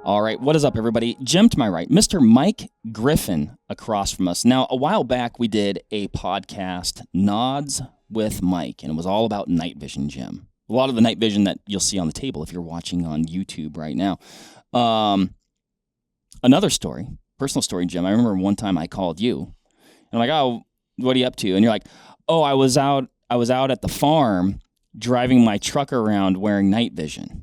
All right, what is up, everybody? Jim to my right, Mr. Mike Griffin across from us. Now, a while back, we did a podcast, Nods with Mike, and it was all about night vision, Jim. A lot of the night vision that you'll see on the table if you're watching on YouTube right now. Another story, personal story, Jim. I remember one time I called you, and I'm like, "Oh, what are you up to?" And you're like, "Oh, I was out at the farm driving my truck around wearing night vision."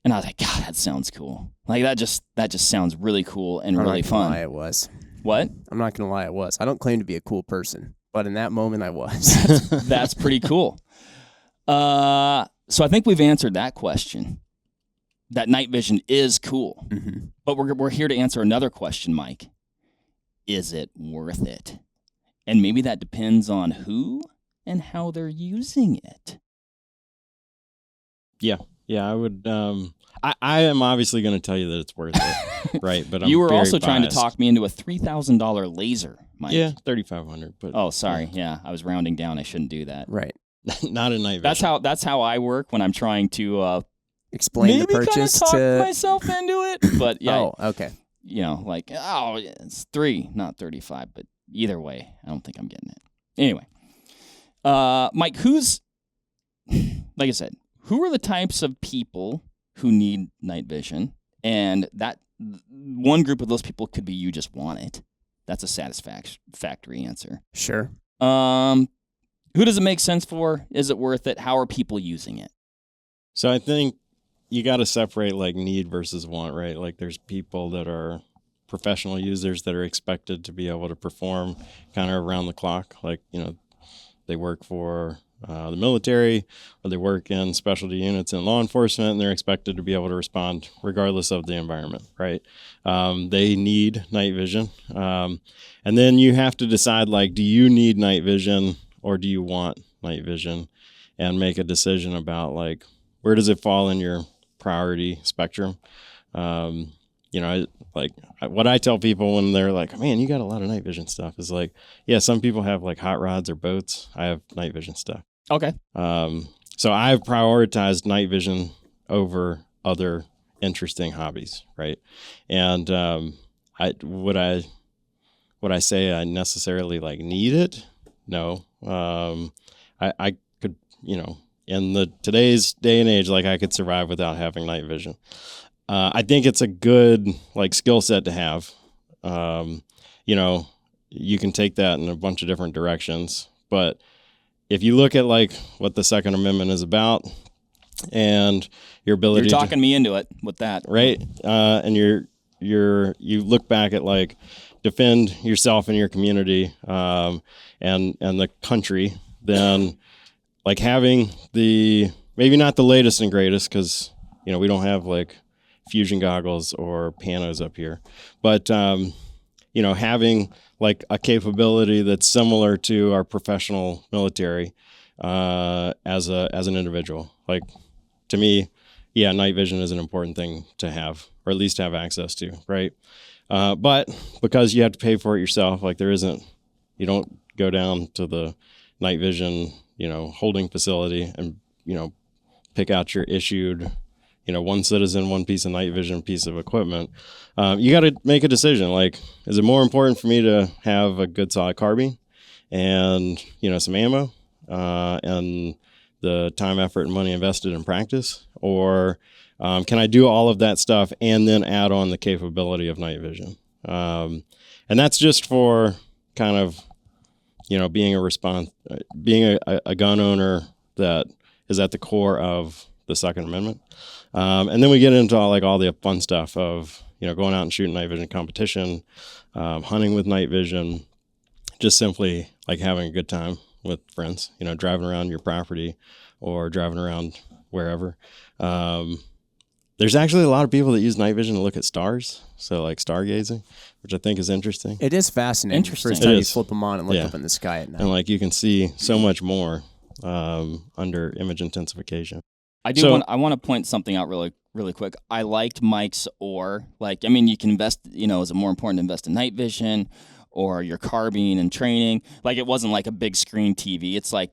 And I was like, God, that sounds cool. Like that just sounds really cool and really fun. I'm not gonna lie, it was. What? I'm not gonna lie, it was. I don't claim to be a cool person, but in that moment, I was. That's pretty cool. So I think we've answered that question. That night vision is cool, but we're here to answer another question, Mike. Is it worth it? And maybe that depends on who and how they're using it. Yeah, I would. I am obviously going to tell you that it's worth it, right? But you were very also trying to biased. talk me into a $3,000 laser, Mike. Yeah, $3,500. But oh, sorry. Yeah, I was rounding down. I shouldn't do that. Right. Not a night vision. That's how I work when I'm trying to explain the purchase talk to myself into it. But yeah. Oh, okay. You know, like, oh, it's 3, not 35. But either way, I don't think I'm getting it. Anyway, Mike, like I said, who are the types of people who need night vision? And that one group of those people could be you just want it. That's a satisfactory answer. Sure. Who does it make sense for? Is it worth it? How are people using it? So I think you got to separate like need versus want, right? Like there's people that are professional users that are expected to be able to perform kind of around the clock. Like, you know, they work for the military, or they work in specialty units in law enforcement, and they're expected to be able to respond regardless of the environment, right? They need night vision. And then you have to decide, like, do you need night vision or do you want night vision? And make a decision about, like, where does it fall in your priority spectrum? You know, like what I tell people when they're like, man, you got a lot of night vision stuff, is like, yeah, some people have like hot rods or boats. I have night vision stuff. Okay. So I've prioritized night vision over other interesting hobbies, right? And would I say I necessarily like need it? No. I could, you know, in today's day and age, like I could survive without having night vision. I think it's a good like skill set to have. You know, you can take that in a bunch of different directions, but if you look at like what the Second Amendment is about and your ability, you're talking me into it with that, right? And you look back at like defend yourself and your community, and the country, then like having maybe not the latest and greatest, because you know we don't have like fusion goggles or panos up here, but you know, having like a capability that's similar to our professional military as an individual. Like to me, yeah, night vision is an important thing to have, or at least have access to, right? But because you have to pay for it yourself, like you don't go down to the night vision, you know, holding facility and, you know, pick out your issued, you know, one citizen, one piece of night vision piece of equipment. You got to make a decision. Like, is it more important for me to have a good solid carbine and, you know, some ammo, and the time, effort, and money invested in practice? Or can I do all of that stuff and then add on the capability of night vision? And that's just for kind of, you know, being a gun owner that is at the core of the Second Amendment. And then we get into all the fun stuff of, you know, going out and shooting night vision competition, hunting with night vision, just simply like having a good time with friends, you know, driving around your property or driving around wherever. There's actually a lot of people that use night vision to look at stars. So like stargazing, which I think is interesting. It is fascinating. Interesting. First time you flip them on and look up in the sky at night. And like you can see so much more under image intensification. I want to point something out really quick. I liked Mike's or. Like, I mean, you can invest, you know, is it more important to invest in night vision or your carbine and training? Like, it wasn't like a big screen TV. It's like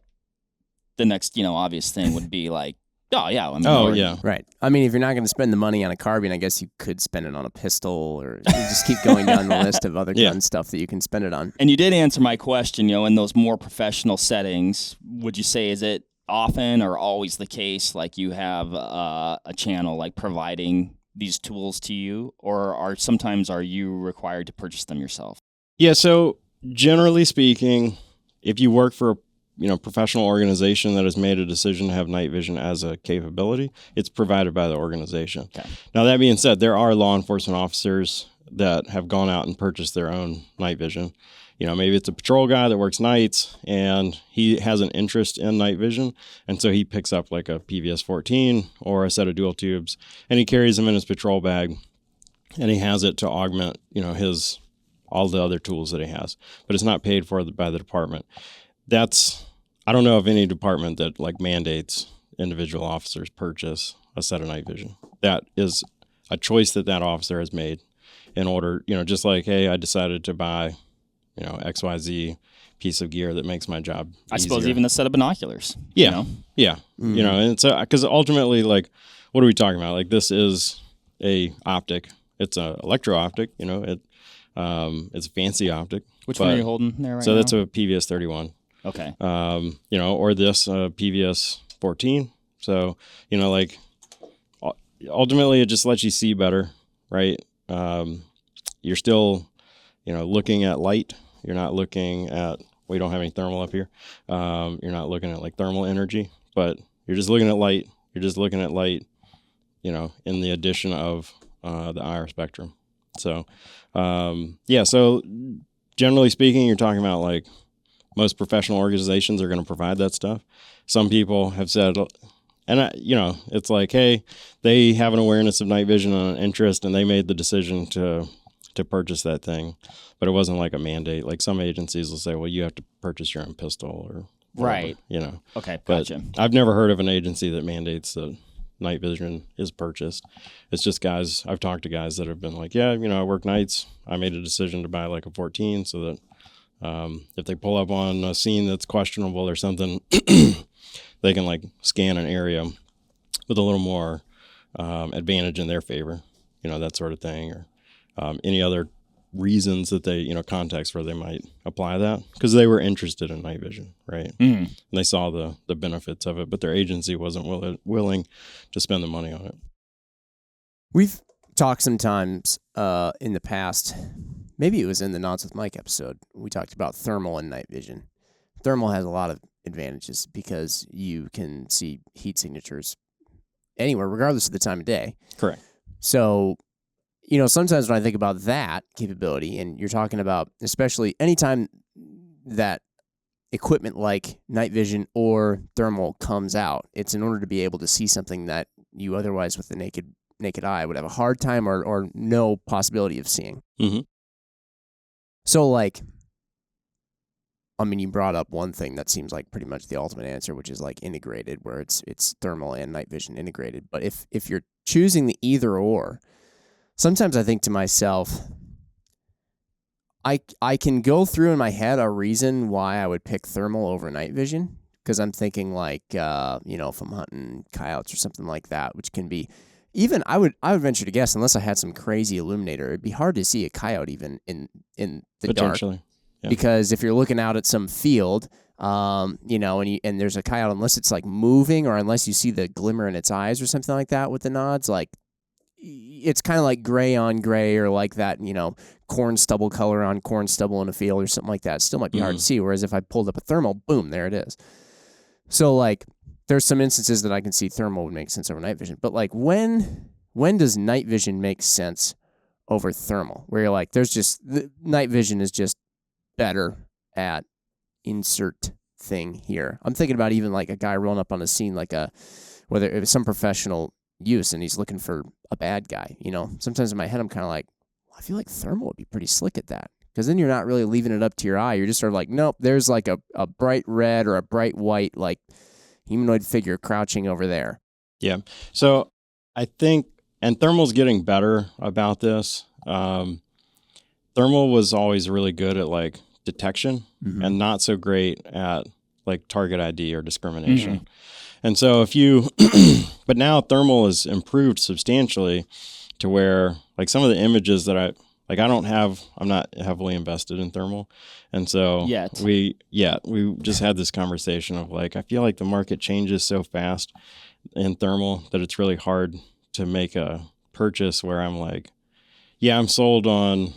the next, you know, obvious thing would be like Oh yeah. I mean, Oh yeah. Right. I mean, if you're not going to spend the money on a carbine, I guess you could spend it on a pistol, or you just keep going down the list of other gun stuff that you can spend it on. And you did answer my question. You know, in those more professional settings, would you say is it often or always the case? Like you have a channel like providing these tools to you, or are you required to purchase them yourself? Yeah. So generally speaking, if you work for a professional organization that has made a decision to have night vision as a capability, it's provided by the organization. Okay. Now, that being said, there are law enforcement officers that have gone out and purchased their own night vision. You know, maybe it's a patrol guy that works nights and he has an interest in night vision. And so he picks up like a PVS 14 or a set of dual tubes and he carries them in his patrol bag and he has it to augment, all the other tools that he has, but it's not paid for by the department. I don't know of any department that like mandates individual officers purchase a set of night vision. That is a choice that officer has made in order, just like, hey, I decided to buy, XYZ piece of gear that makes my job easier. I suppose even a set of binoculars. Yeah. Yeah. Mm-hmm. And so, because ultimately, like, what are we talking about? Like, this is a optic. It's a electro optic, it's a fancy optic. Which one are you holding there right now? So that's a PVS 31. Okay. Or this PVS 14. So, like ultimately it just lets you see better, right? You're still, looking at light. You're not looking at, we don't have any thermal up here. You're not looking at like thermal energy, but you're just looking at light. You're just looking at light, in the addition of the IR spectrum. So, so generally speaking, you're talking about like most professional organizations are going to provide that stuff. Some people have said, and it's like, hey, they have an awareness of night vision and an interest, and they made the decision to purchase that thing, but it wasn't like a mandate. Like some agencies will say, well, you have to purchase your own pistol or whatever, right. Okay, but gotcha. I've never heard of an agency that mandates that night vision is purchased. It's just guys, I've talked to guys that have been like, yeah, I work nights. I made a decision to buy like a 14 so that if they pull up on a scene that's questionable or something, they can like scan an area with a little more advantage in their favor, that sort of thing, or any other reasons that they, context where they might apply that because they were interested in night vision, right? Mm-hmm. And they saw the benefits of it, but their agency wasn't willing to spend the money on it. We've talked sometimes in the past, maybe it was in the Nods with Mike episode, we talked about thermal and night vision. Thermal has a lot of advantages because you can see heat signatures anywhere, regardless of the time of day. Correct. So, sometimes when I think about that capability, and you're talking about, especially anytime that equipment like night vision or thermal comes out, it's in order to be able to see something that you otherwise with the naked eye would have a hard time or no possibility of seeing. Mm-hmm. So, you brought up one thing that seems like pretty much the ultimate answer, which is like integrated, where it's thermal and night vision integrated. But if you're choosing the either or, sometimes I think to myself, I can go through in my head a reason why I would pick thermal over night vision, because I'm thinking like, if I'm hunting coyotes or something like that, which can be, even I would venture to guess, unless I had some crazy illuminator, it'd be hard to see a coyote even in the dark. Potentially. Yeah. Because if you're looking out at some field, and there's a coyote, unless it's like moving or unless you see the glimmer in its eyes or something like that with the nods, like it's kind of like gray on gray or like that, corn stubble color on corn stubble in a field or something like that. It still might be hard to see. Whereas if I pulled up a thermal, boom, there it is. So like there's some instances that I can see thermal would make sense over night vision. But like when does night vision make sense over thermal? Where you're like, the night vision is just better at insert thing here. I'm thinking about even like a guy rolling up on a scene, like whether it was some professional use and he's looking for a bad guy, Sometimes in my head I'm kind of like, I feel like thermal would be pretty slick at that, because then you're not really leaving it up to your eye. You're just sort of like, nope, there's like a bright red or a bright white like humanoid figure crouching over there. Yeah. So I think, and thermal's getting better about this. Thermal was always really good at like detection and not so great at like target ID or discrimination. And so if you, but now thermal is improved substantially to where like some of the images that I'm not heavily invested in thermal. And so we just had this conversation of like, I feel like the market changes so fast in thermal that it's really hard to make a purchase where I'm like, yeah, I'm sold on,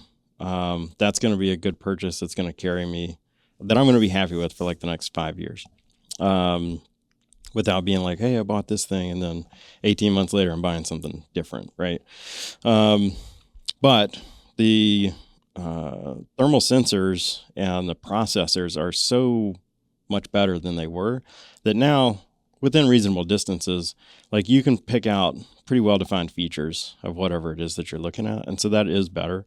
that's going to be a good purchase. That's going to carry me, that I'm going to be happy with for like the next 5 years. Without being like, hey, I bought this thing and then 18 months later I'm buying something different, right? But the thermal sensors and the processors are so much better than they were that now within reasonable distances, like you can pick out pretty well-defined features of whatever it is that you're looking at. And so that is better.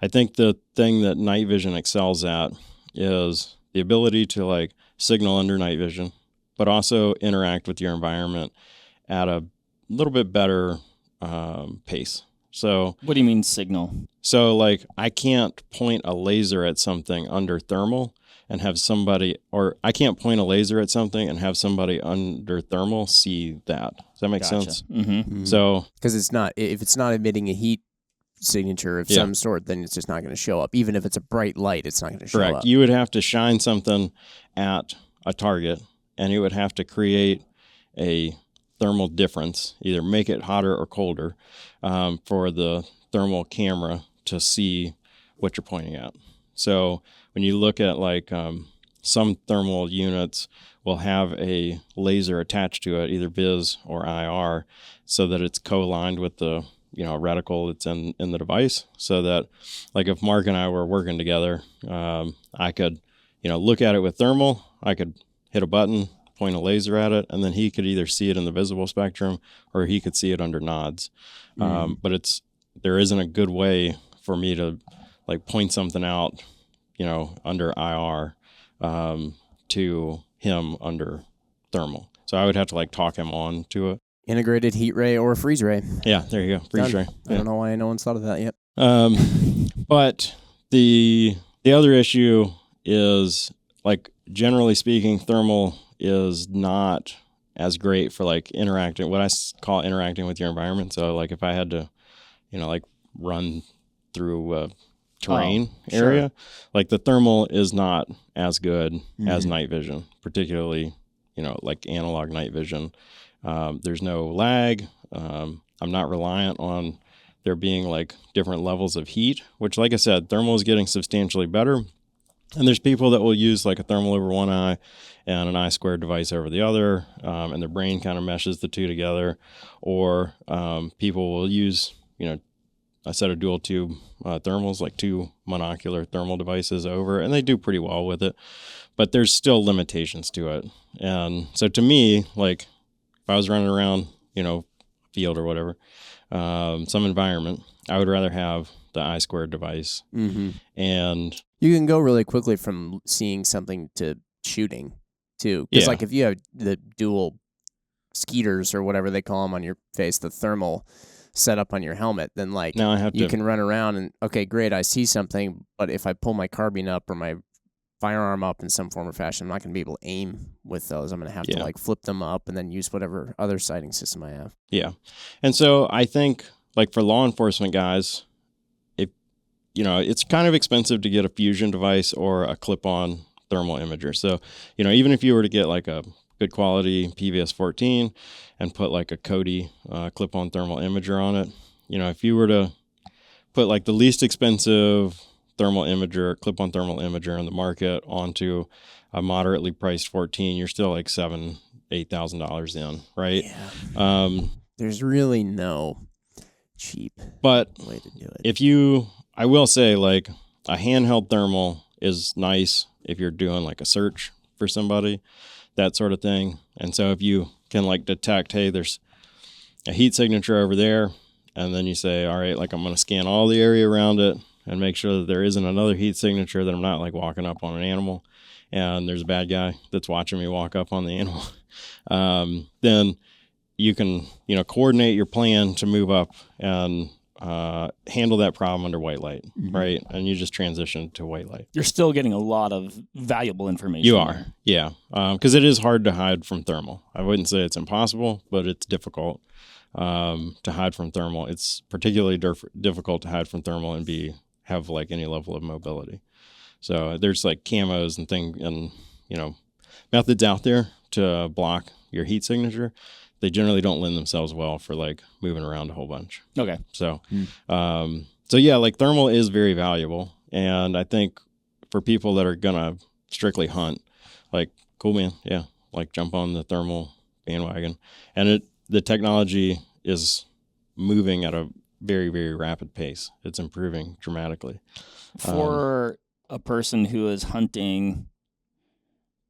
I think the thing that night vision excels at is the ability to like signal under night vision, but also interact with your environment at a little bit better pace. So what do you mean signal? So like I can't point a laser at something under thermal and have somebody, or I can't point a laser at something and have somebody under thermal see that. Does that make sense? Mm-hmm. Mm-hmm. So because if it's not emitting a heat signature of some sort, then it's just not going to show up. Even if it's a bright light, it's not going to show up. You would have to shine something at a target and it would have to create a thermal difference, either make it hotter or colder for the thermal camera to see what you're pointing at. So when you look at like some thermal units will have a laser attached to it, either vis or IR, so that it's co-aligned with the reticle that's in the device, so that like if Mark and I were working together, I could look at it with thermal, I could hit a button, point a laser at it, and then he could either see it in the visible spectrum or he could see it under nods. But there isn't a good way for me to like point something out, under IR to him under thermal. So I would have to like talk him on to it. Integrated heat ray or freeze ray. Yeah, there you go. Freeze ray. I don't know why no one's thought of that yet. But the other issue is like generally speaking, thermal is not as great for like interacting, what I call interacting with your environment. So like if I had to, like run through a terrain area, like the thermal is not as good as night vision, particularly, like analog night vision. There's no lag. I'm not reliant on there being like different levels of heat, which like I said, thermal is getting substantially better. And there's people that will use like a thermal over one eye and an I-squared device over the other, and their brain kind of meshes the two together. Or people will use, a set of dual tube thermals, like two monocular thermal devices over, and they do pretty well with it. But there's still limitations to it. And so to me, like if I was running around, field or whatever, some environment, I would rather have the I-squared device. Mm-hmm. And you can go really quickly from seeing something to shooting too. Because like if you have the dual skeeters or whatever they call them on your face, the thermal set up on your helmet, then like now you can run around and okay, great, I see something, but if I pull my carbine up or my firearm up in some form or fashion, I'm not going to be able to aim with those. I'm going to have to like flip them up and then use whatever other sighting system I have. Yeah. And so I think like for law enforcement guys, it's kind of expensive to get a fusion device or a clip-on thermal imager. So, even if you were to get like a good quality PVS 14 and put like a Cody clip-on thermal imager on it, if you were to put like the least expensive thermal imager, clip-on thermal imager in the market onto a moderately priced 14, you're still like $7,000-$8,000 in, right? Yeah. There's really no cheap way to do it. I will say like a handheld thermal is nice if you're doing like a search for somebody, that sort of thing. And so if you can like detect, hey, there's a heat signature over there, and then you say, all right, like I'm going to scan all the area around it and make sure that there isn't another heat signature, that I'm not like walking up on an animal and there's a bad guy that's watching me walk up on the animal. Then you can, coordinate your plan to move up and handle that problem under white light, right? And you just transition to white light. You're still getting a lot of valuable information. You are, there. yeah, because it is hard to hide from thermal. I wouldn't say it's impossible, but it's difficult to hide from thermal. It's particularly difficult to hide from thermal and have like any level of mobility. So there's like camos and methods out there to block your heat signature. They generally don't lend themselves well for like moving around a whole bunch. Okay. So, like thermal is very valuable. And I think for people that are going to strictly hunt, like, cool, man. Yeah. Like jump on the thermal bandwagon. And the technology is moving at a very, very rapid pace. It's improving dramatically. For a person who is hunting,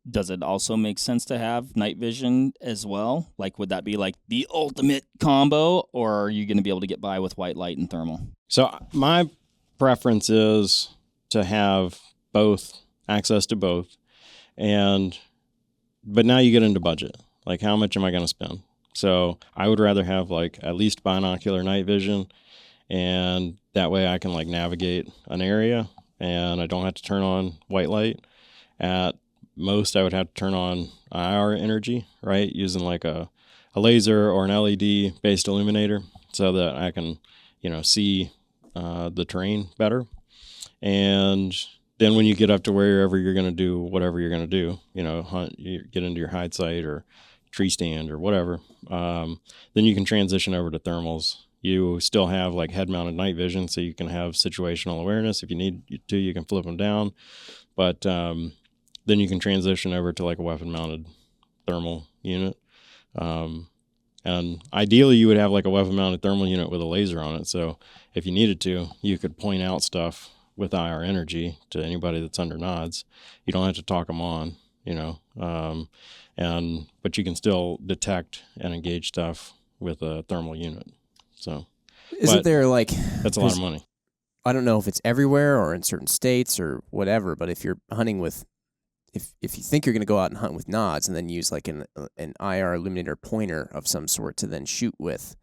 does it also make sense to have night vision as well? Like, would that be like the ultimate combo, or are you going to be able to get by with white light and thermal? So my preference is to have access to both. But now you get into budget. Like, how much am I going to spend? So I would rather have like at least binocular night vision, and that way I can like navigate an area and I don't have to turn on white light. At most, I would have to turn on IR energy, right? Using like a laser or an LED based illuminator so that I can, see the terrain better. And then when you get up to wherever you're going to do whatever you're going to do, hunt, you get into your hide site or tree stand or whatever, then you can transition over to thermals. You still have like head mounted night vision, so you can have situational awareness. If you need to, you can flip them down. But then you can transition over to like a weapon mounted thermal unit. And ideally you would have like a weapon mounted thermal unit with a laser on it. So if you needed to, you could point out stuff with IR energy to anybody that's under nods. You don't have to talk them on, but you can still detect and engage stuff with a thermal unit. So isn't there like, that's a lot of money. I don't know if it's everywhere or in certain states or whatever, but if you're hunting with, if you think you're going to go out and hunt with nods and then use like an IR illuminator pointer of some sort to then shoot with,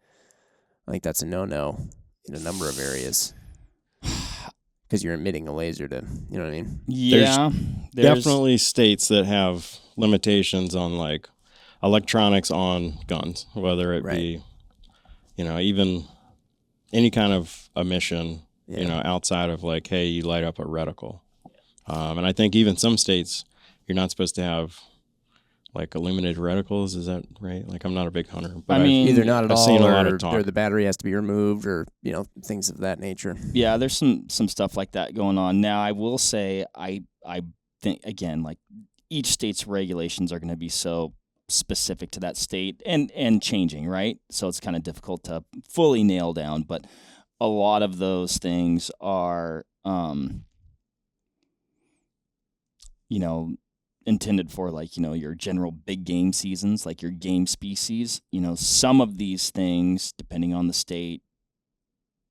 I think that's a no-no in a number of areas because you're emitting a laser to, you know what I mean? Yeah. There's definitely states that have limitations on like electronics on guns, whether it be, even any kind of emission, outside of like, hey, you light up a reticle. And I think even some states, you're not supposed to have like illuminated reticles. Is that right? Like, I'm not a big hunter, but either not at I've all, seen a lot of talk. or the battery has to be removed, or things of that nature. Yeah, there's some stuff like that going on. Now, I will say, I think again, like each state's regulations are going to be so specific to that state and changing, right? So it's kind of difficult to fully nail down, but a lot of those things are, intended for like, your general big game seasons, like your game species. Some of these things, depending on the state,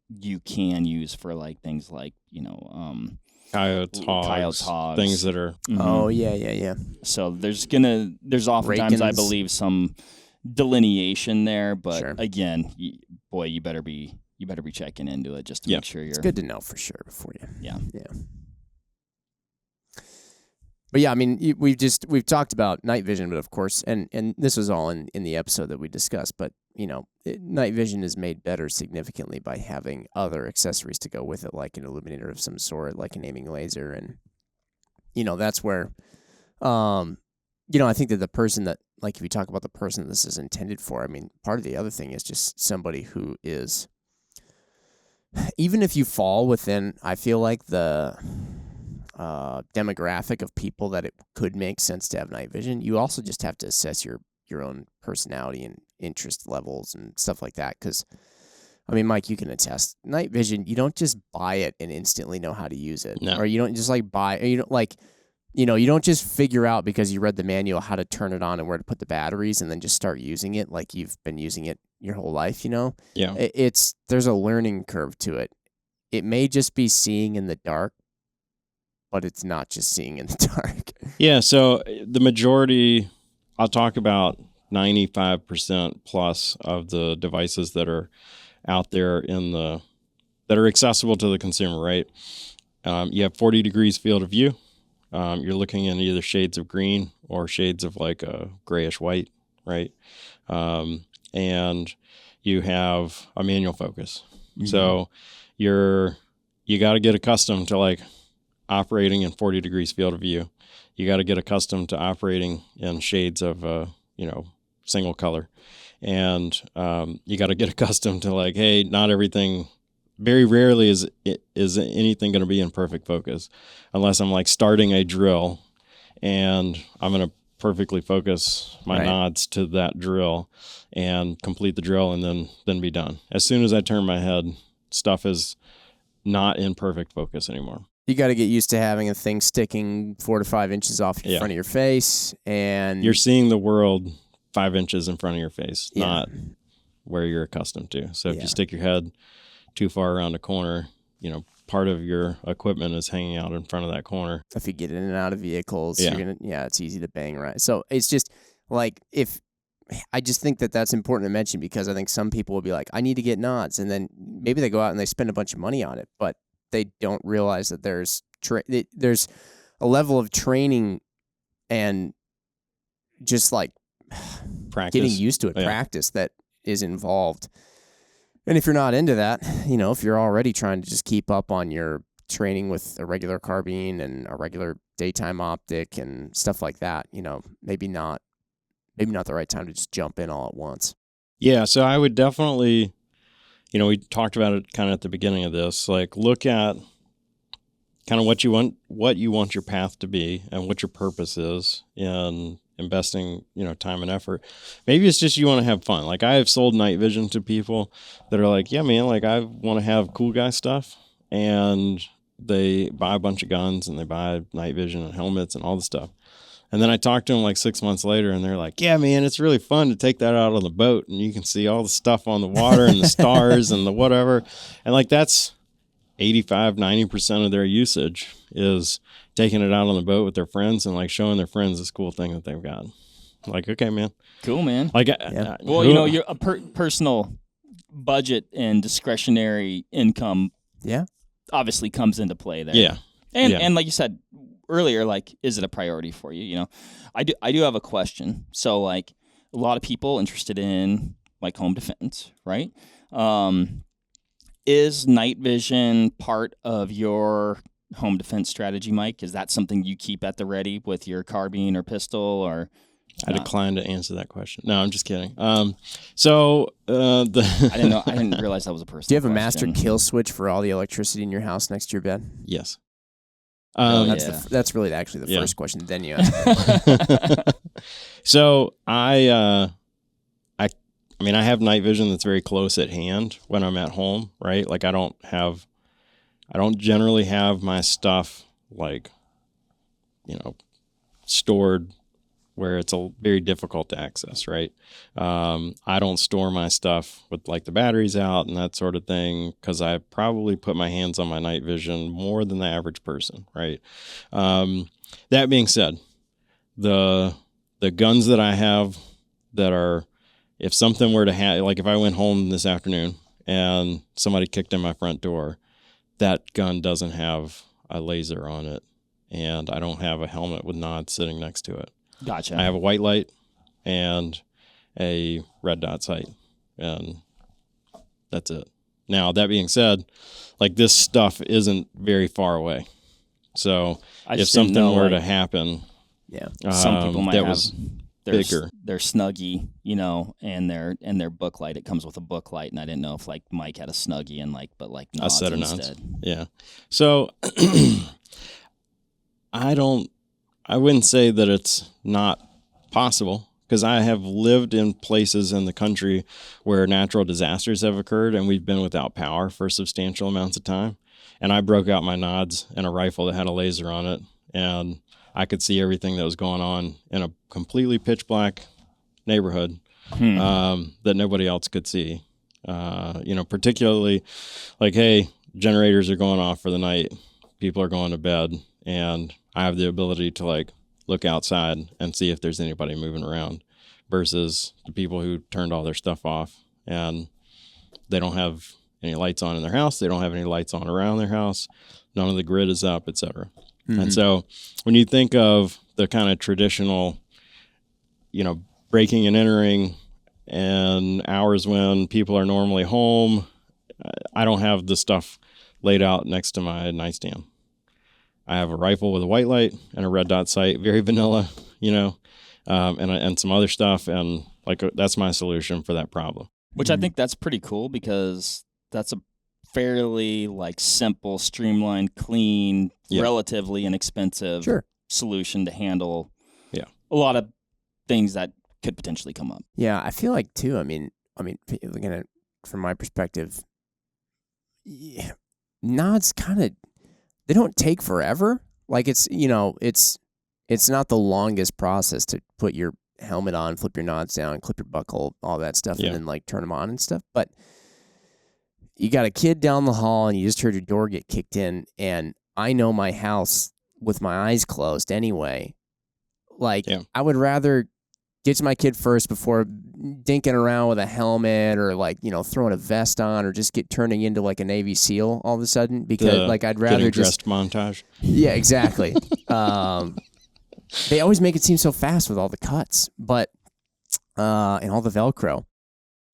you can use for like things like, coyotes, hogs, things that are. Mm-hmm. Oh yeah. So there's oftentimes, I believe, some delineation there, but Sure. Again, you better be checking into it just to make sure you're. It's good to know for sure before you. Yeah. But yeah, I mean, we've talked about night vision, but of course, and this was all in the episode that we discussed, but night vision is made better significantly by having other accessories to go with it, like an illuminator of some sort, like an aiming laser, and that's where, I think that the person that, like, if you talk about the person that this is intended for, I mean, part of the other thing is just somebody who is, even if you fall within, I feel like the demographic of people that it could make sense to have night vision, you also just have to assess your own personality and interest levels and stuff like that. Because, I mean, Mike, you can attest, night vision, you don't just buy it and instantly know how to use it. No. Or you don't just like buy, or you don't like, you don't just figure out because you read the manual how to turn it on and where to put the batteries and then just start using it like you've been using it your whole life, Yeah. There's a learning curve to it. It may just be seeing in the dark, but it's not just seeing in the dark. Yeah, so the majority, I'll talk about 95% plus of the devices that are out there in the that are accessible to the consumer, right? You have 40 degrees field of view. You're looking in either shades of green or shades of like a grayish white, right? And you have a manual focus. Mm-hmm. So you got to get accustomed to like operating in 40 degrees field of view. You got to get accustomed to operating in shades of, single color. And you got to get accustomed to like, hey, not everything, very rarely is anything going to be in perfect focus unless I'm like starting a drill and I'm going to perfectly focus my nods to that drill and complete the drill and then be done. As soon as I turn my head, stuff is not in perfect focus anymore. You got to get used to having a thing sticking 4 to 5 inches off in front of your face, and you're seeing the world 5 inches in front of your face, not where you're accustomed to. So if you stick your head too far around a corner, part of your equipment is hanging out in front of that corner. If you get in and out of vehicles, it's easy to bang right. So it's just like I just think that that's important to mention, because I think some people will be like, I need to get nods, and then maybe they go out and they spend a bunch of money on it, but they don't realize that there's a level of training and just like practice. Getting used to it, practice that is involved. And if you're not into that, if you're already trying to just keep up on your training with a regular carbine and a regular daytime optic and stuff like that, maybe not the right time to just jump in all at once. Yeah, so I would definitely, we talked about it kind of at the beginning of this, like look at kind of what you want your path to be and what your purpose is in investing, time and effort. Maybe it's just you want to have fun. Like I have sold night vision to people that are like, yeah, man, like I want to have cool guy stuff, and they buy a bunch of guns and they buy night vision and helmets and all the stuff. And then I talked to them like 6 months later, and they're like, yeah, man, it's really fun to take that out on the boat and you can see all the stuff on the water and the stars and the whatever. And like that's 85-90% of their usage is taking it out on the boat with their friends and like showing their friends this cool thing that they've got. Like, okay, man. Cool, man. Like, your personal budget and discretionary income obviously comes into play there. Yeah. And like you said earlier, like, is it a priority for you? I do have a question. So like a lot of people interested in like home defense, right? Is night vision part of your home defense strategy, Mike? Is that something you keep at the ready with your carbine or pistol, or? I decline to answer that question. No, I'm just kidding. I didn't realize that was a personal. Do you have a master kill switch for all the electricity in your house next to your bed? Yes. That's really actually the first question. Then you ask. So I have night vision that's very close at hand when I'm at home, right? Like I don't generally have my stuff like, stored where it's very difficult to access, right? I don't store my stuff with like the batteries out and that sort of thing, because I probably put my hands on my night vision more than the average person, right? That being said, the guns that I have that are, if something were to happen, like if I went home this afternoon and somebody kicked in my front door, that gun doesn't have a laser on it, and I don't have a helmet with nods sitting next to it. Gotcha. I have a white light and a red dot sight, and that's it. Now, that being said, like this stuff isn't very far away. So if something were to happen, some people might have bigger. Their Snuggie, and their book light. It comes with a book light, and I didn't know if like Mike had a Snuggie and nods a set of instead. Nods. Yeah. So I wouldn't say that it's not possible, because I have lived in places in the country where natural disasters have occurred and we've been without power for substantial amounts of time. And I broke out my nods and a rifle that had a laser on it, and I could see everything that was going on in a completely pitch black neighborhood that nobody else could see. Particularly like, hey, generators are going off for the night. People are going to bed, and I have the ability to like look outside and see if there's anybody moving around, versus the people who turned all their stuff off and they don't have any lights on in their house. They don't have any lights on around their house. None of the grid is up, etc. And so when you think of the kind of traditional, breaking and entering and hours when people are normally home, I don't have the stuff laid out next to my nightstand. I have a rifle with a white light and a red dot sight, very vanilla, and some other stuff. And that's my solution for that problem. Which I think that's pretty cool because that's a fairly simple, streamlined, clean, relatively inexpensive solution to handle a lot of things that could potentially come up. Yeah, I feel like too. I mean, looking at it from my perspective, nods they don't take forever. It's not the longest process to put your helmet on, flip your nods down, clip your buckle, all that stuff, and then turn them on and stuff. But you got a kid down the hall and you just heard your door get kicked in, and I know my house with my eyes closed anyway. I would rather get to my kid first before dinking around with a helmet or throwing a vest on or just turning into a Navy SEAL all of a sudden, because I'd rather just montage. Yeah, exactly. They always make it seem so fast with all the cuts, but and all the Velcro.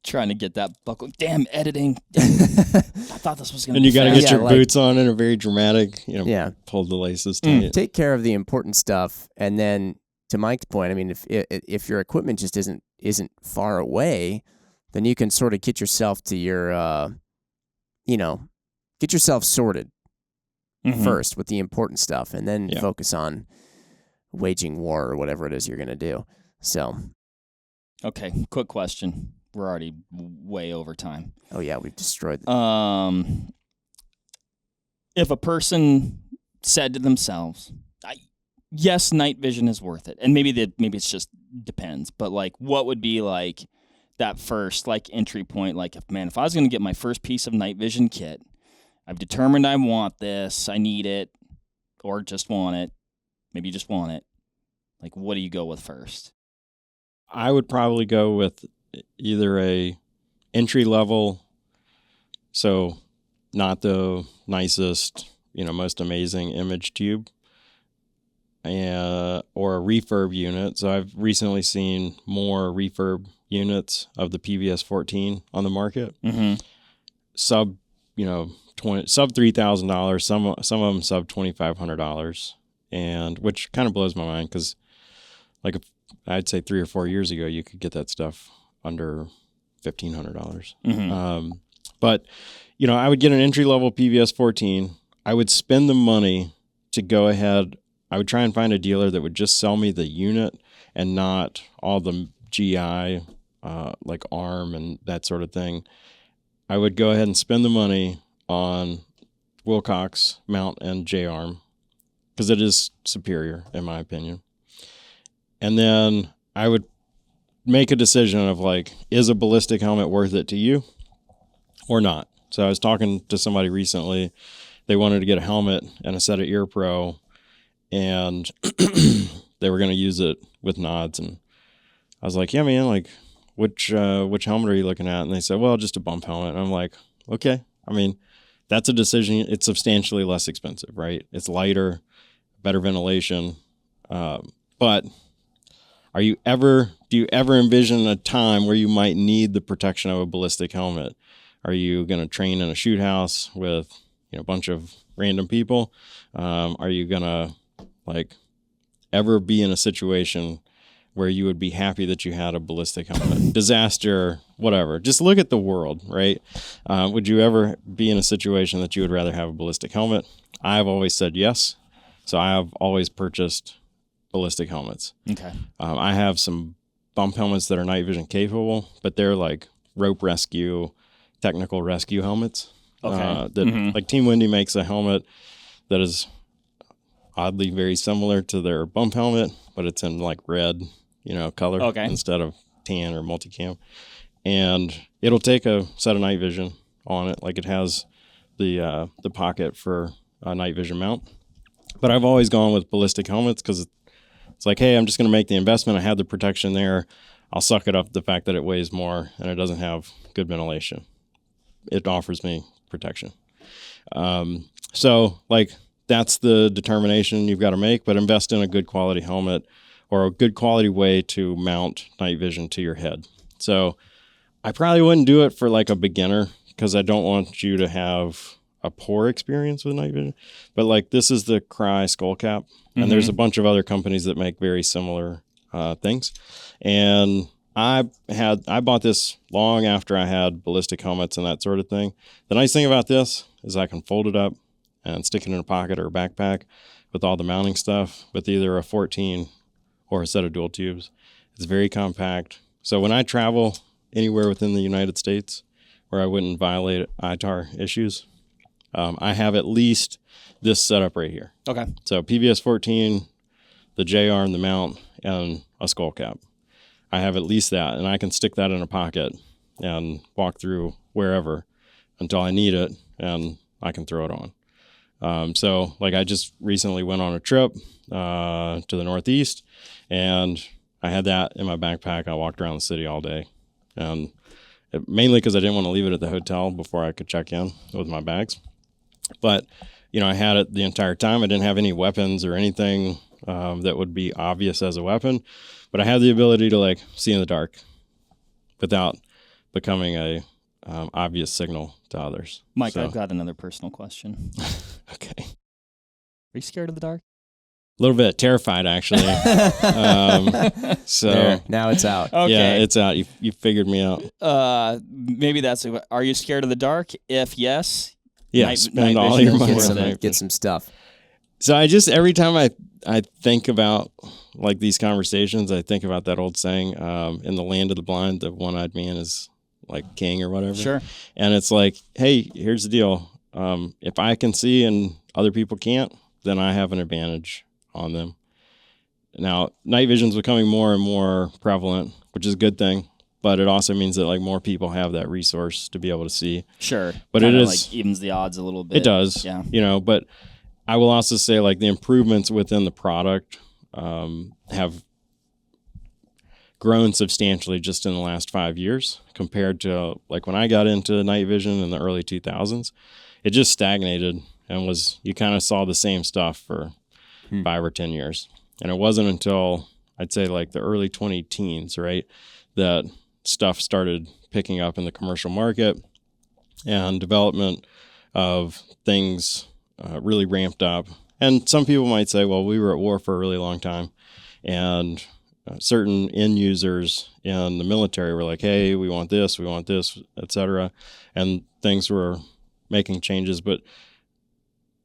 Trying to get that buckle. Damn, editing. I thought this was going to be And you got to get your boots on in a very dramatic, pull the laces tight. Take care of the important stuff. And then to Mike's point, I mean, if your equipment just isn't far away, then you can sort of get yourself to your, get yourself sorted first with the important stuff, and then focus on waging war or whatever it is you're going to do. So. Okay, quick question. We're already way over time. Oh, yeah, we've destroyed if a person said to themselves, yes, night vision is worth it, and maybe it's just depends, but what would be that first entry point? If I was going to get my first piece of night vision kit, I've determined I want this, I need it, or just want it, maybe you just want it, what do you go with first? I would probably go with either a entry level, so not the nicest, most amazing image tube, or a refurb unit. So I've recently seen more refurb units of the PVS 14 on the market. Sub $3,000. Some of them sub $2,500, and which kind of blows my mind because, I'd say 3 or 4 years ago, you could get that stuff under $1,500. But, I would get an entry-level PVS 14. I would spend the money to go ahead. I would try and find a dealer that would just sell me the unit and not all the GI, arm and that sort of thing. I would go ahead and spend the money on Wilcox mount and J-arm because it is superior, in my opinion. And then I would make a decision of is a ballistic helmet worth it to you or not? So I was talking to somebody recently. They wanted to get a helmet and a set of Ear Pro, and they were going to use it with nods. And I was like, yeah, man, which helmet are you looking at? And they said, well, just a bump helmet. And I'm like, okay. I mean, that's a decision. It's substantially less expensive, right? It's lighter, better ventilation. But do you ever envision a time where you might need the protection of a ballistic helmet? Are you going to train in a shoot house with a bunch of random people? Are you going to ever be in a situation where you would be happy that you had a ballistic helmet? Disaster, whatever. Just look at the world, right? Would you ever be in a situation that you would rather have a ballistic helmet? I've always said yes. So I have always purchased ballistic helmets. Okay. I have some bump helmets that are night vision capable, but they're rope rescue, technical rescue helmets. Okay. Team Wendy makes a helmet that is oddly very similar to their bump helmet, but it's in red, color instead of tan or multicam. And it'll take a set of night vision on it. It has the pocket for a night vision mount. But I've always gone with ballistic helmets because it's hey, I'm just going to make the investment. I have the protection there. I'll suck it up the fact that it weighs more and it doesn't have good ventilation. it offers me protection. So like that's the determination you've got to make, but invest in a good quality helmet or a good quality way to mount night vision to your head. So I probably wouldn't do it for like a beginner because I don't want you to have a poor experience with night vision. But like this is the Cry skull cap, and there's a bunch of other companies that make very similar things. And I bought this long after I had ballistic helmets and that sort of thing. The nice thing about this is I can fold it up and stick it in a pocket or a backpack with all the mounting stuff with either a 14 or a set of dual tubes. It's very compact. So when I travel anywhere within the United States where I wouldn't violate ITAR issues, I have at least this setup right here. Okay. So PVS 14, the J arm, the mount, and a skull cap. I have at least that, and I can stick that in a pocket and walk through wherever until I need it, and I can throw it on. So like I just recently went on a trip to the Northeast, and I had that in my backpack. I walked around the city all day, and mainly because I didn't want to leave it at the hotel before I could check in with my bags. But, you know, I had it the entire time. I didn't have any weapons or anything that would be obvious as a weapon, but I had the ability to like see in the dark without becoming a obvious signal to others. Mike, So, I've got another personal question. okay. Are you scared of the dark? A little bit terrified, actually. So There, now it's out. Okay. yeah, it's out. You figured me out. Maybe that's. Are you scared of the dark? If yes, Yeah, night spend all vision your is money worth on it. night Get some stuff. So I just, every time I think about like these conversations, I think about that old saying, in the land of the blind, the one-eyed man is like king or whatever. Sure. And it's like, hey, here's the deal. If I can see and other people can't, then I have an advantage on them. Now, night vision is becoming more and more prevalent, which is a good thing, but it also means that like more people have that resource to be able to see. Sure. But Kinda it is, like evens the odds a little bit. it does, Yeah. you know, but I will also say like the improvements within the product have grown substantially just in the last 5 years compared to like when I got into night vision in the early 2000s. It just stagnated and was, you kind of saw the same stuff for 5 or 10 years. And it wasn't until I'd say like the early 2010s, right, that stuff started picking up in the commercial market and development of things really ramped up. And some people might say, well, we were at war for a really long time, and certain end users in the military were like, hey, we want this, et cetera. And things were making changes. But,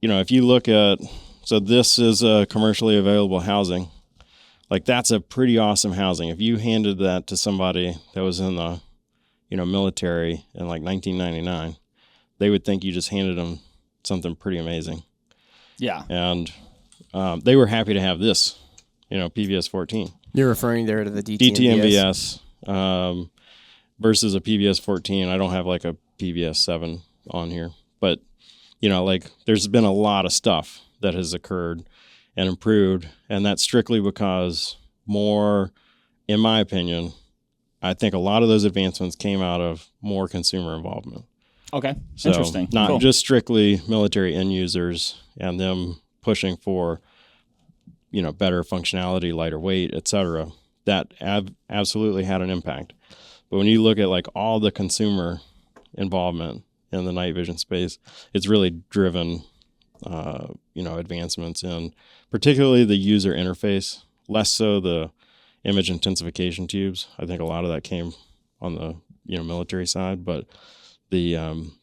you know, if you look at, so this is a commercially available housing. Like that's a pretty awesome housing. If you handed that to somebody that was in the, you know, military in like 1999, they would think you just handed them something pretty amazing. Yeah. And they were happy to have this, you know, PVS 14. You're referring there to the DTMBS? DTMBS versus a PVS 14. I don't have like a PVS 7 on here, but you know, like there's been a lot of stuff that has occurred and improved, and that's strictly because more, in my opinion, I think a lot of those advancements came out of more consumer involvement. Okay. So Interesting. not Cool. just strictly military end users and them pushing for, you know, better functionality, lighter weight, et cetera. That absolutely had an impact. But when you look at like all the consumer involvement in the night vision space, it's really driven, you know, advancements in particularly the user interface, less so the image intensification tubes. I think a lot of that came on the, you know, military side, but the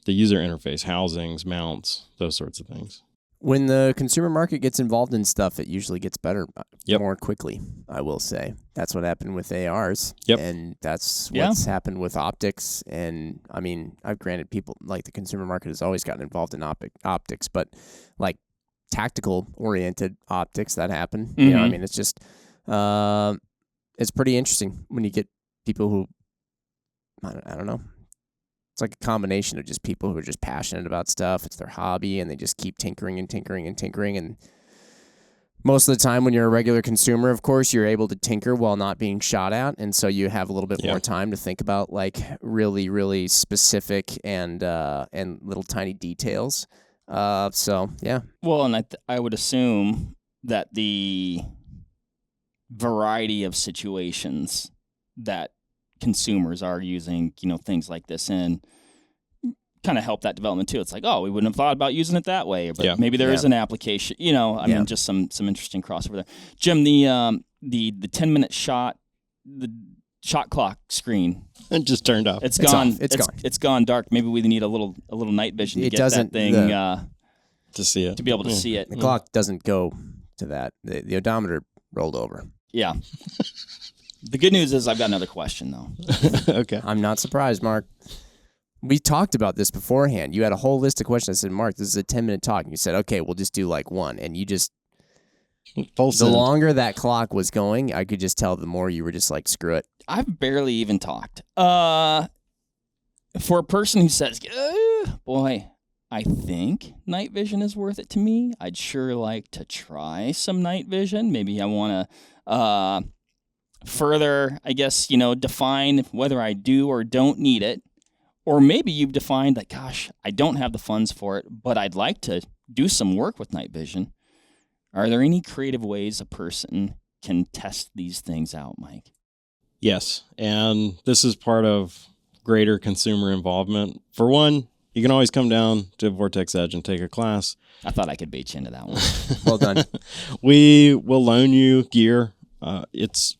user interface, housings, mounts, those sorts of things. When the consumer market gets involved in stuff, it usually gets better Yep. more quickly, I will say. That's what happened with ARs. Yep. And that's Yeah. what's happened with optics. And, I mean, I've granted people, like the consumer market has always gotten involved in optics, but like tactical-oriented optics, that happened. You know, I Mhm. mean, it's just, it's pretty interesting when you get people who, I don't know. It's like a combination of just people who are just passionate about stuff. It's their hobby, and they just keep tinkering and tinkering and tinkering. And Most of the time when you're a regular consumer, of course, you're able to tinker while not being shot at. And so you have a little bit more time to think about like really, really specific and little tiny details. So, yeah. Well, and I would assume that the variety of situations that consumers are using, things like this in kind of help that development too. It's like, oh, we wouldn't have thought about using it that way, but maybe there is an application, I mean, just some interesting crossover there. Jim, the 10-minute shot, the shot clock screen. It just turned off. It's gone. It's gone. It's gone dark. Maybe we need a little night vision to get that thing to see it, to be able to see it. The clock doesn't go to that. The odometer rolled over. Yeah. The good news is I've got another question though. Okay. I'm not surprised, Mark. We talked about this beforehand. You had a whole list of questions. I said, Mark, this is a 10-minute talk. And you said, okay, we'll just do like one. And you just, the longer that clock was going, I could just tell the more you were just like, screw it. I've barely even talked. For a person who says, boy, I think night vision is worth it to me, I'd sure like to try some night vision. Maybe I want to further, I guess, define whether I do or don't need it. Or maybe you've defined that, gosh, I don't have the funds for it, but I'd like to do some work with night vision. Are there any creative ways a person can test these things out, Mike? Yes, and this is part of greater consumer involvement. For one, you can always come down to Vortex Edge and take a class. I thought I could bait you into that one. Well done. We will loan you gear. It's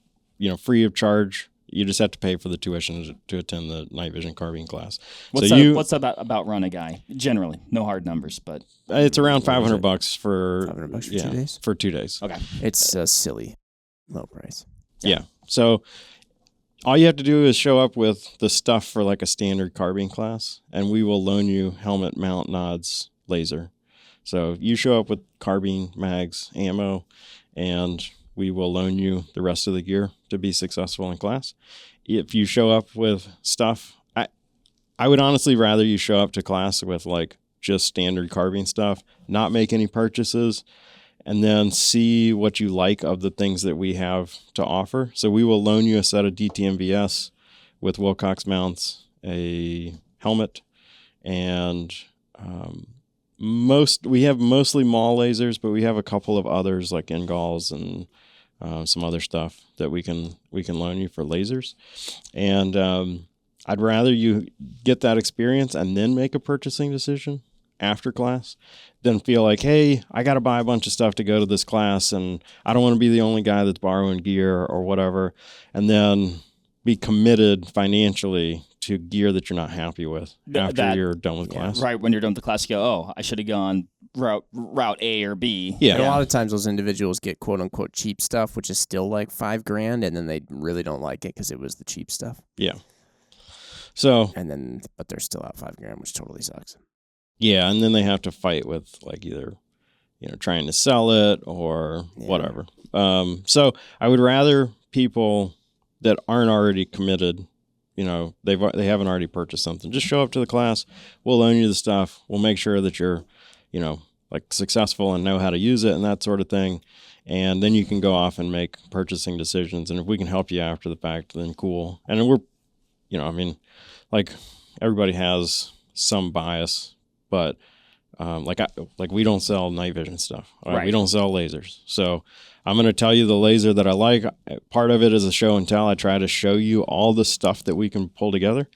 free of charge. You just have to pay for the tuition to attend the night vision carbine class. What's that about run a guy? Generally, no hard numbers, but it's around $500 for 2 days. For 2 days. Okay, it's a silly low price. Yeah. So all you have to do is show up with the stuff for like a standard carbine class, and we will loan you helmet, mount, nods, laser. So you show up with carbine, mags, ammo, and we will loan you the rest of the gear to be successful in class. If you show up with stuff, I would honestly rather you show up to class with like just standard carbine stuff, not make any purchases, and then see what you like of the things that we have to offer. So we will loan you a set of DTMVS with Wilcox mounts, a helmet, and we have mostly Maul lasers, but we have a couple of others like Ingalls and some other stuff that we can loan you for lasers. And I'd rather you get that experience and then make a purchasing decision after class than feel like, hey, I got to buy a bunch of stuff to go to this class and I don't want to be the only guy that's borrowing gear or whatever, and then be committed financially to gear that you're not happy with after you're done with class. Right, when you're done with the class, you go, oh, I should have gone route A or B. Yeah. And a lot of times those individuals get quote unquote cheap stuff, which is still like $5,000, and then they really don't like it because it was the cheap stuff. Yeah. So. But they're still out $5,000, which totally sucks. Yeah, and then they have to fight with like either, trying to sell it or whatever. So I would rather people that aren't already committed, they haven't already purchased something, just show up to the class. We'll loan you the stuff. We'll make sure that you're, like successful and know how to use it and that sort of thing. And then you can go off and make purchasing decisions. And if we can help you after the fact, then cool. And we're, like everybody has some bias, but like we don't sell night vision stuff. Right? We don't sell lasers. So I'm going to tell you the laser that I like. Part of it is a show and tell. I try to show you all the stuff that we can pull together.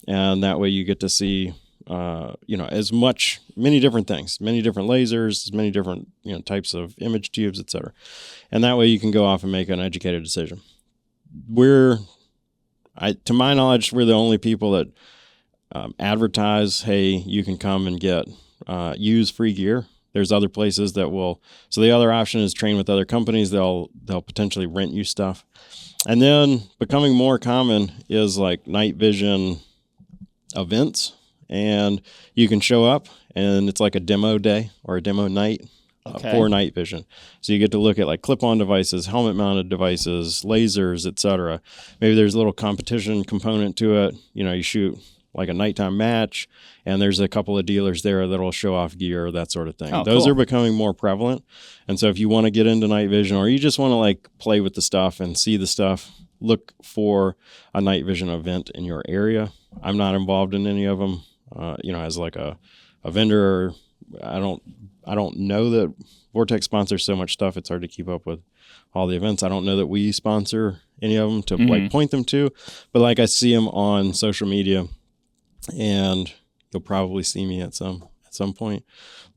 And that way you get to see, many different things, many different lasers, many different, types of image tubes, et cetera. And that way you can go off and make an educated decision. To my knowledge, we're the only people that advertise, hey, you can come and get use free gear. There's other places that will. So the other option is train with other companies. They'll potentially rent you stuff. And then becoming more common is like night vision events, and you can show up and it's like a demo day or a demo night for night vision. So you get to look at like clip-on devices, helmet-mounted devices, lasers, etc. Maybe there's a little competition component to it. You shoot like a nighttime match, and there's a couple of dealers there that'll show off gear, that sort of thing. Oh, Those cool. are becoming more prevalent. And so if you want to get into night vision, or you just want to like play with the stuff and see the stuff, look for a night vision event in your area. I'm not involved in any of them, as like a vendor. I don't know that Vortex sponsors so much stuff. It's hard to keep up with all the events. I don't know that we sponsor any of them to like point them to, but like I see them on social media, and you'll probably see me at some point.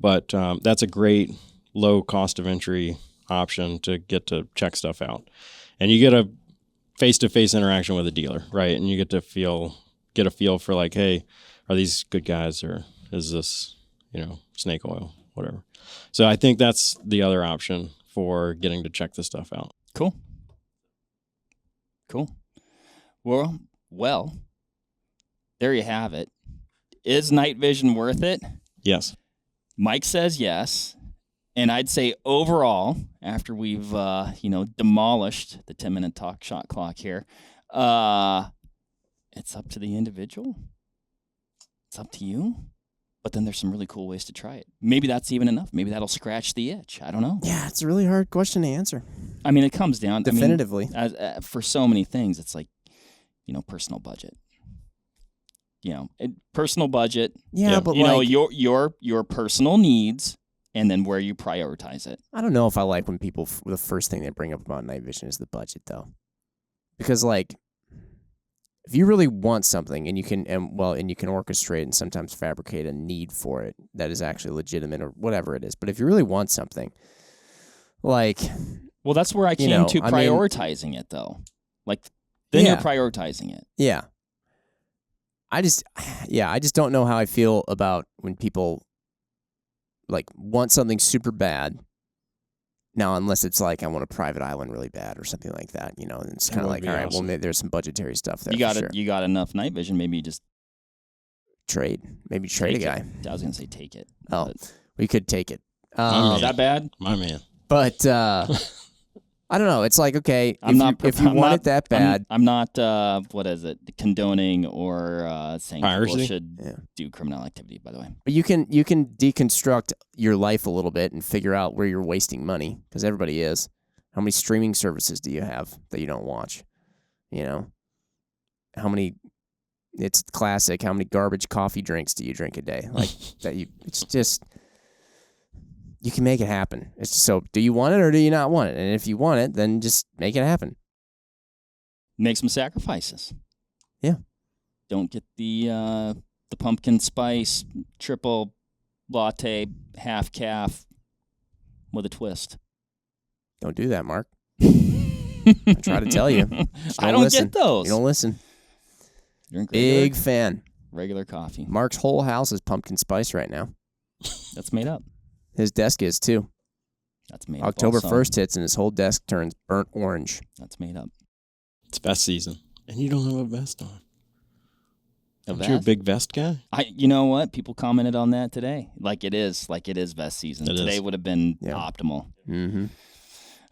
But that's a great low cost of entry option to get to check stuff out, and you get a face-to-face interaction with a dealer, right? And you get a feel for like, hey, are these good guys, or is this, snake oil, whatever. So I think that's the other option for getting to check this stuff out. Cool. Well, there you have it. Is night vision worth it? Yes. Mike says yes. And I'd say overall, after we've, demolished the 10-minute talk shot clock here, it's up to the individual. It's up to you. But then there's some really cool ways to try it. Maybe that's even enough. Maybe that'll scratch the itch. I don't know. Yeah, it's a really hard question to answer. I mean, it comes down definitively. For so many things. It's like, personal budget. Personal budget. Yeah, but your personal needs, and then where you prioritize it. I don't know if I like when people the first thing they bring up about night vision is the budget, though, because like, if you really want something and you can orchestrate and sometimes fabricate a need for it that is actually legitimate or whatever it is. But if you really want something, like, well, that's where I came to prioritizing it, though. Like, then you're prioritizing it. Yeah. I just don't know how I feel about when people like want something super bad. Now, unless it's like I want a private island really bad or something like that, and it's kind of like, all right, well, maybe there's some budgetary stuff there. You got enough night vision. Maybe you just trade a guy. I was gonna say take it. Oh, we could take it. Is that bad? My man. But I don't know. It's like, okay, if you want it that bad. I'm not, condoning or saying piracy? People should do criminal activity, by the way. But you can deconstruct your life a little bit and figure out where you're wasting money, because everybody is. How many streaming services do you have that you don't watch? How many, it's classic, how many garbage coffee drinks do you drink a day? Like, it's just... You can make it happen. It's so, do you want it or do you not want it? And if you want it, then just make it happen. Make some sacrifices. Yeah. Don't get the pumpkin spice triple latte half calf with a twist. Don't do that, Mark. I try to tell you. I don't get those. You don't listen. Drink Big fan. Regular coffee. Mark's whole house is pumpkin spice right now. That's made up. His desk is too. That's made October up. October 1st hits and his whole desk turns burnt orange. That's made up. It's vest season, and you don't have a vest on. Aren't vest? you a big vest guy? You know what? People commented on that today. Like it is vest season. Today would have been optimal. Mm-hmm.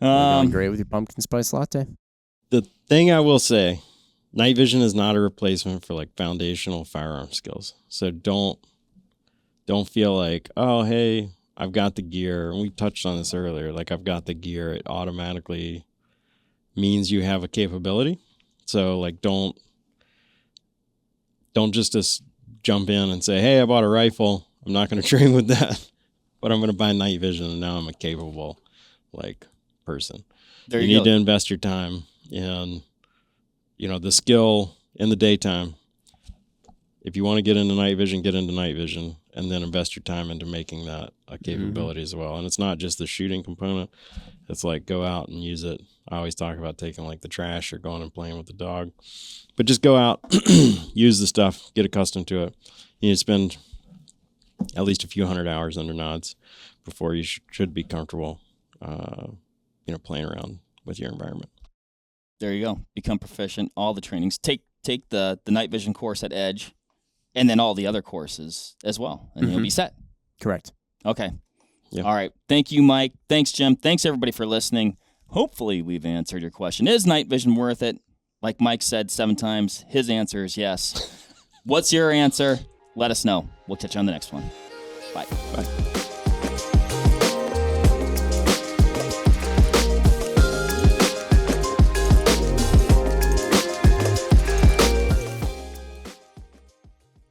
Going great with your pumpkin spice latte. The thing I will say, night vision is not a replacement for like foundational firearm skills. So don't feel like, oh, hey, I've got the gear. And we touched on this earlier. Like, I've got the gear. It automatically means you have a capability. So, like, don't just jump in and say, hey, I bought a rifle. I'm not going to train with that, but I'm going to buy night vision, and now I'm a capable, like, person. You need to invest your time in, the skill in the daytime. If you want to get into night vision, and then invest your time into making that a capability as well. And it's not just the shooting component. It's like, go out and use it. I always talk about taking like the trash or going and playing with the dog. But just go out, use the stuff, get accustomed to it. You need to spend at least a few hundred hours under nods before you should be comfortable, playing around with your environment. There you go. Become proficient. All the trainings. Take the night vision course at Edge. And then all the other courses as well. And you'll be set. Correct. Okay. Yeah. All right. Thank you, Mike. Thanks, Jim. Thanks, everybody, for listening. Hopefully, we've answered your question. Is night vision worth it? Like Mike said 7 times, his answer is yes. What's your answer? Let us know. We'll catch you on the next one. Bye. Bye.